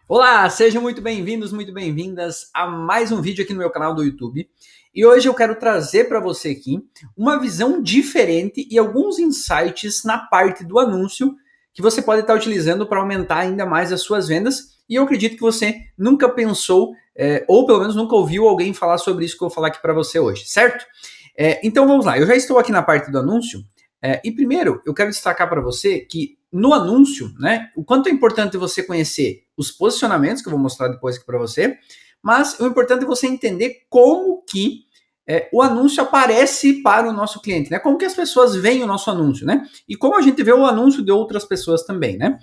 Olá, sejam muito bem-vindos, muito bem-vindas a mais um vídeo aqui no meu canal do YouTube. E hoje eu quero trazer para você aqui uma visão diferente e alguns insights na parte do anúncio que você pode estar utilizando para aumentar ainda mais as suas vendas. E eu acredito que você nunca pensou, ou pelo menos nunca ouviu alguém falar sobre isso que eu vou falar aqui para você hoje, certo? Então vamos lá, eu já estou aqui na parte do anúncio. E primeiro, eu quero destacar para você que no anúncio, né, o quanto é importante você conhecer os posicionamentos, que eu vou mostrar depois aqui para você, mas o importante é você entender como que o anúncio aparece para o nosso cliente, né? Como que as pessoas veem o nosso anúncio, né? E como a gente vê o anúncio de outras pessoas também, né?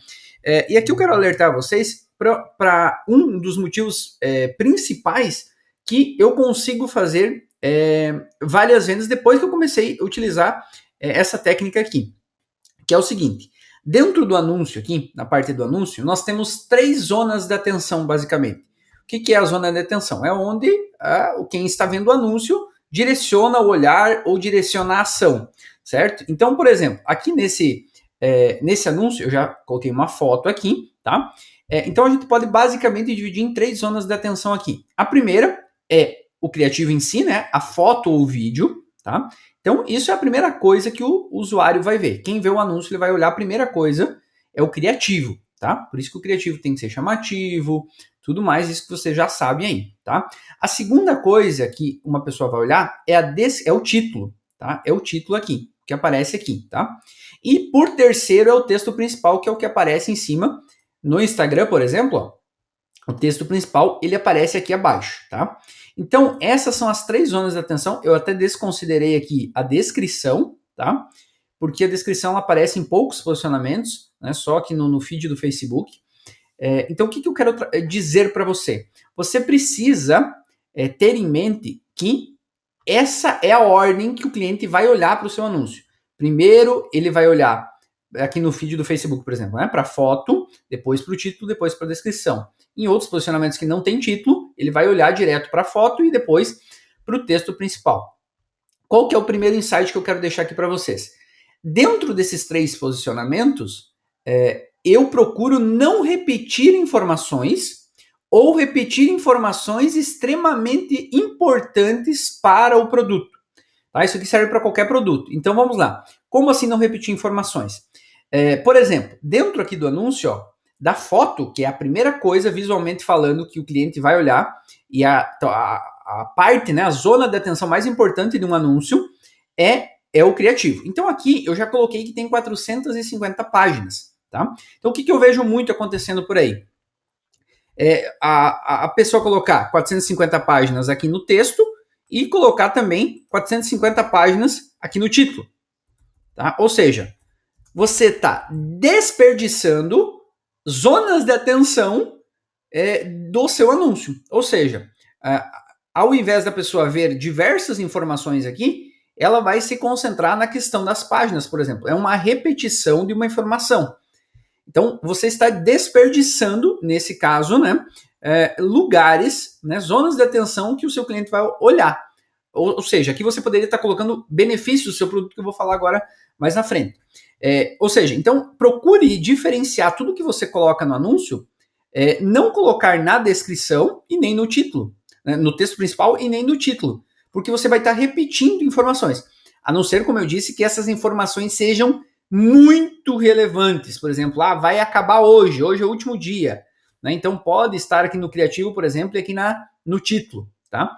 E aqui eu quero alertar vocês para um dos motivos principais que eu consigo fazer várias vendas depois que eu comecei a utilizar essa técnica aqui, que é o seguinte: dentro do anúncio aqui, na parte do anúncio, nós temos 3 zonas de atenção, basicamente. O que é a zona de atenção? É onde quem está vendo o anúncio direciona o olhar ou direciona a ação, certo? Então, por exemplo, aqui nesse anúncio, eu já coloquei uma foto aqui, tá? Então, a gente pode basicamente dividir em 3 zonas de atenção aqui. A primeira é o criativo em si, né? A foto ou o vídeo, tá? Então, isso é a primeira coisa que o usuário vai ver. Quem vê o anúncio, ele vai olhar, a primeira coisa é o criativo, tá? Por isso que o criativo tem que ser chamativo, tudo mais, isso que você já sabe aí, tá? A segunda coisa que uma pessoa vai olhar é o título, tá? É o título aqui, que aparece aqui, tá? E por terceiro é o texto principal, que é o que aparece em cima. No Instagram, por exemplo, ó, o texto principal, ele aparece aqui abaixo, tá? Então, essas são as 3 zonas de atenção. Eu até desconsiderei aqui a descrição, tá? Porque a descrição aparece em poucos posicionamentos, né? Só aqui no feed do Facebook. Então, o que eu quero dizer para você? Você precisa ter em mente que essa é a ordem que o cliente vai olhar para o seu anúncio. Primeiro, ele vai olhar aqui no feed do Facebook, por exemplo, né? Para foto, depois para o título, depois para a descrição. Em outros posicionamentos que não tem título, ele vai olhar direto para a foto e depois para o texto principal. Qual que é o primeiro insight que eu quero deixar aqui para vocês? Dentro desses 3 posicionamentos, eu procuro não repetir informações ou repetir informações extremamente importantes para o produto. Tá? Isso aqui serve para qualquer produto. Então vamos lá. Como assim não repetir informações? Por exemplo, dentro aqui do anúncio, ó, da foto, que é a primeira coisa visualmente falando que o cliente vai olhar, e a parte, né, a zona de atenção mais importante de um anúncio é o criativo. Então aqui eu já coloquei que tem 450 páginas. Tá? Então o que eu vejo muito acontecendo por aí? A pessoa colocar 450 páginas aqui no texto e colocar também 450 páginas aqui no título. Tá? Ou seja, você está desperdiçando zonas de atenção do seu anúncio. Ou seja, ao invés da pessoa ver diversas informações aqui, ela vai se concentrar na questão das páginas, por exemplo. É uma repetição de uma informação. Então, você está desperdiçando, nesse caso, né, lugares, né, zonas de atenção que o seu cliente vai olhar. Ou seja, aqui você poderia estar colocando benefícios do seu produto, que eu vou falar agora mais na frente. Ou seja, então procure diferenciar tudo que você coloca no anúncio, não colocar na descrição e nem no título, né, no texto principal e nem no título, porque você vai estar repetindo informações, a não ser, como eu disse, que essas informações sejam muito relevantes. Por exemplo, vai acabar hoje é o último dia, né? Então pode estar aqui no criativo, por exemplo, e aqui no título, tá?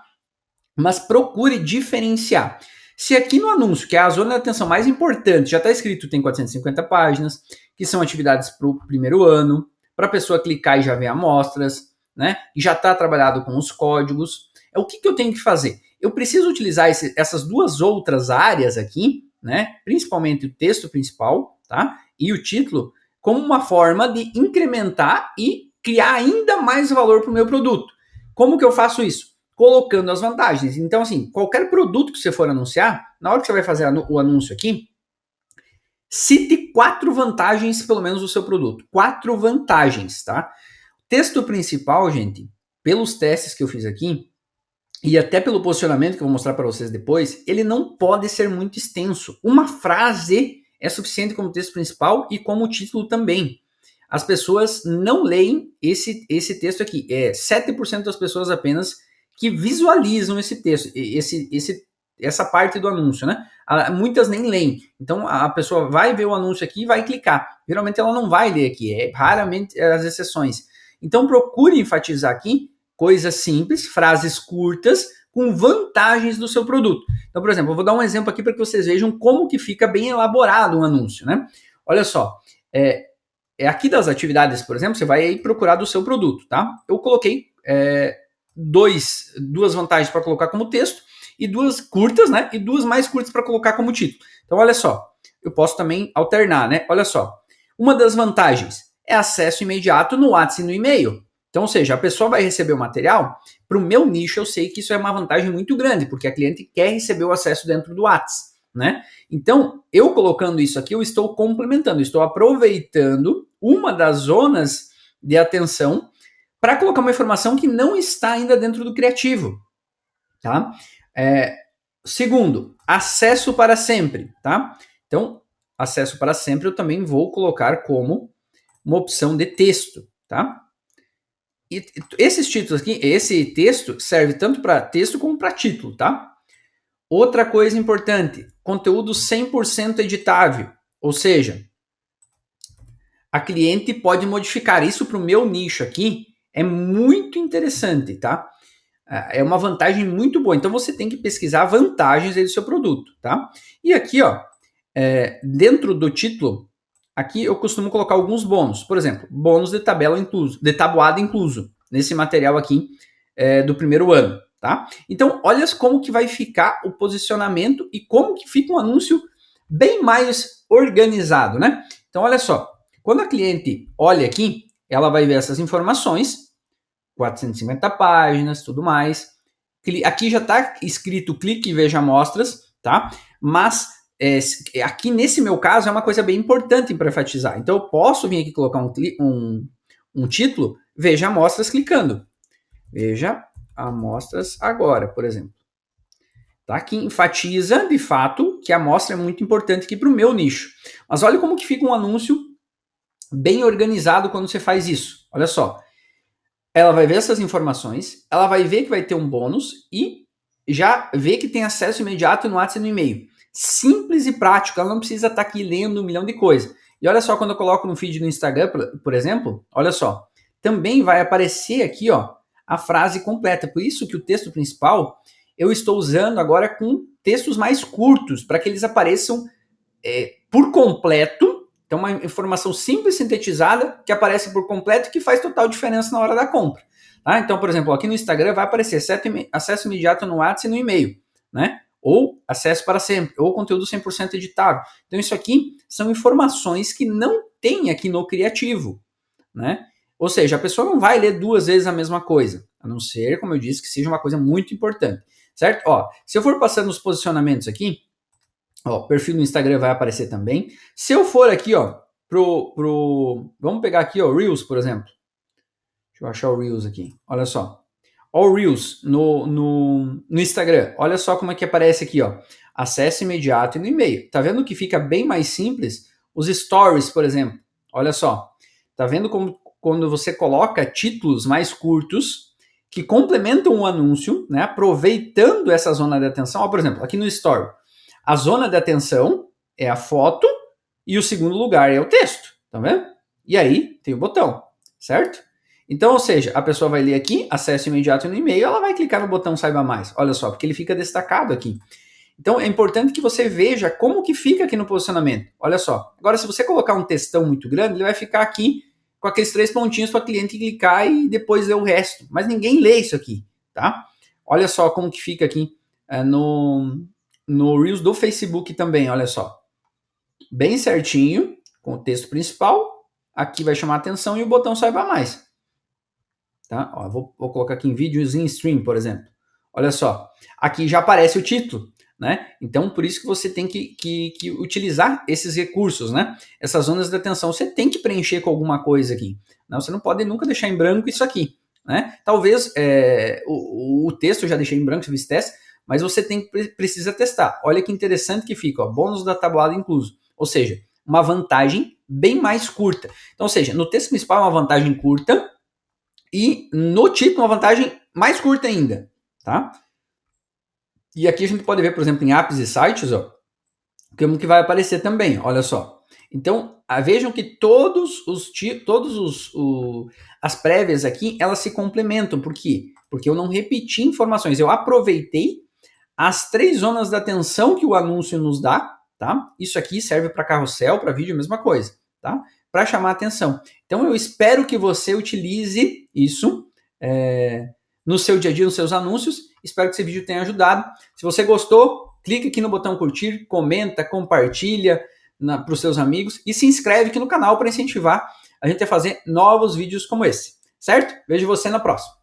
Mas procure diferenciar. Se aqui no anúncio, que é a zona de atenção mais importante, já está escrito tem 450 páginas, que são atividades para o primeiro ano, para a pessoa clicar e já ver amostras, né? E já está trabalhado com os códigos. O que eu tenho que fazer? Eu preciso utilizar essas 2 outras áreas aqui, né? Principalmente o texto principal, tá? E o título, como uma forma de incrementar e criar ainda mais valor para o meu produto. Como que eu faço isso? Colocando as vantagens. Então, assim, qualquer produto que você for anunciar, na hora que você vai fazer o anúncio aqui, cite 4 vantagens, pelo menos, do seu produto. 4 vantagens, tá? O texto principal, gente, pelos testes que eu fiz aqui, e até pelo posicionamento que eu vou mostrar para vocês depois, ele não pode ser muito extenso. Uma frase é suficiente como texto principal e como título também. as pessoas não leem esse texto aqui. É 7% das pessoas apenas que visualizam esse texto, essa parte do anúncio, né? Muitas nem leem. Então a pessoa vai ver o anúncio aqui e vai clicar. Geralmente ela não vai ler aqui, raramente as exceções. Então procure enfatizar aqui coisas simples, frases curtas, com vantagens do seu produto. Então, por exemplo, eu vou dar um exemplo aqui para que vocês vejam como que fica bem elaborado um anúncio, né? Olha só, aqui das atividades, por exemplo, você vai aí procurar do seu produto, tá? Eu coloquei duas vantagens para colocar como texto e duas curtas, né? E duas mais curtas para colocar como título. Então, olha só, eu posso também alternar, né? Olha só, uma das vantagens é acesso imediato no WhatsApp e no e-mail. Então, ou seja, a pessoa vai receber o material, para o meu nicho eu sei que isso é uma vantagem muito grande, porque a cliente quer receber o acesso dentro do WhatsApp, né? Então, eu colocando isso aqui, eu estou complementando, estou aproveitando uma das zonas de atenção para colocar uma informação que não está ainda dentro do criativo, tá? Segundo, acesso para sempre, tá? Então, acesso para sempre eu também vou colocar como uma opção de texto, tá? E esses títulos aqui, esse texto serve tanto para texto como para título, tá? Outra coisa importante, conteúdo 100% editável, ou seja, a cliente pode modificar isso para o meu nicho aqui, é muito interessante, tá? É uma vantagem muito boa, então você tem que pesquisar vantagens aí do seu produto, tá? E aqui, ó, dentro do título, aqui eu costumo colocar alguns bônus. Por exemplo, bônus de tabela incluso, de tabuada incluso, nesse material aqui do primeiro ano, tá? Então, olha como que vai ficar o posicionamento e como que fica um anúncio bem mais organizado, né? Então, olha só, quando a cliente olha aqui, ela vai ver essas informações, 450 páginas, tudo mais. Aqui já está escrito clique e veja amostras, tá? Mas aqui nesse meu caso é uma coisa bem importante para enfatizar. Então eu posso vir aqui colocar um título, veja amostras clicando. Veja amostras agora, por exemplo. Tá? Que enfatiza, de fato, que a amostra é muito importante aqui para o meu nicho. Mas olha como que fica um anúncio bem organizado quando você faz isso. Olha só. Ela vai ver essas informações, ela vai ver que vai ter um bônus e já vê que tem acesso imediato no WhatsApp e no e-mail. Simples e prático, ela não precisa estar aqui lendo um milhão de coisas. E olha só, quando eu coloco no feed no Instagram, por exemplo, olha só, também vai aparecer aqui, ó, a frase completa. Por isso que o texto principal eu estou usando agora com textos mais curtos, para que eles apareçam por completo. Então, uma informação simples, sintetizada, que aparece por completo e que faz total diferença na hora da compra. Tá? Então, por exemplo, aqui no Instagram vai aparecer acesso imediato no WhatsApp e no e-mail, né? Ou acesso para sempre, ou conteúdo 100% editável. Então, isso aqui são informações que não tem aqui no criativo, né? Ou seja, a pessoa não vai ler duas vezes a mesma coisa, a não ser, como eu disse, que seja uma coisa muito importante, certo? Ó, se eu for passando os posicionamentos aqui, ó, o perfil no Instagram vai aparecer também. Se eu for aqui, ó, vamos pegar aqui, ó, Reels, por exemplo. Deixa eu achar o Reels aqui. Olha só. Ó, o Reels no Instagram. Olha só como é que aparece aqui, ó. Acesso imediato e no e-mail. Tá vendo que fica bem mais simples? Os stories, por exemplo. Olha só. Tá vendo como quando você coloca títulos mais curtos que complementam o anúncio, né? Aproveitando essa zona de atenção. Ó, por exemplo, aqui no Story. A zona de atenção é a foto e o segundo lugar é o texto, tá vendo? E aí tem o botão, certo? Então, ou seja, a pessoa vai ler aqui, acesso imediato no e-mail, ela vai clicar no botão saiba mais. Olha só, porque ele fica destacado aqui. Então, é importante que você veja como que fica aqui no posicionamento. Olha só. Agora, se você colocar um textão muito grande, ele vai ficar aqui com aqueles 3 pontinhos para o cliente clicar e depois ler o resto. Mas ninguém lê isso aqui, tá? Olha só como que fica aqui no Reels do Facebook também, olha só. Bem certinho, com o texto principal. Aqui vai chamar a atenção e o botão saiba mais. Tá? Ó, vou colocar aqui em vídeos em stream, por exemplo. Olha só. Aqui já aparece o título, né? Então, por isso que você tem que utilizar esses recursos, né? Essas zonas de atenção. Você tem que preencher com alguma coisa aqui. Não, você não pode nunca deixar em branco isso aqui, né? Talvez o texto eu já deixei em branco, se fiz teste, mas você precisa testar. Olha que interessante que fica, ó, bônus da tabuada incluso. Ou seja, uma vantagem bem mais curta. Então, ou seja, no texto principal é uma vantagem curta e no título uma vantagem mais curta ainda, tá? E aqui a gente pode ver, por exemplo, em apps e sites, ó, como que vai aparecer também, olha só. Então, vejam que as prévias aqui, elas se complementam. Por quê? Porque eu não repeti informações, eu aproveitei as 3 zonas da atenção que o anúncio nos dá, tá? Isso aqui serve para carrossel, para vídeo, a mesma coisa, tá? Para chamar a atenção. Então, eu espero que você utilize isso no seu dia a dia, nos seus anúncios. Espero que esse vídeo tenha ajudado. Se você gostou, clica aqui no botão curtir, comenta, compartilha para os seus amigos e se inscreve aqui no canal para incentivar a gente a fazer novos vídeos como esse, certo? Vejo você na próxima.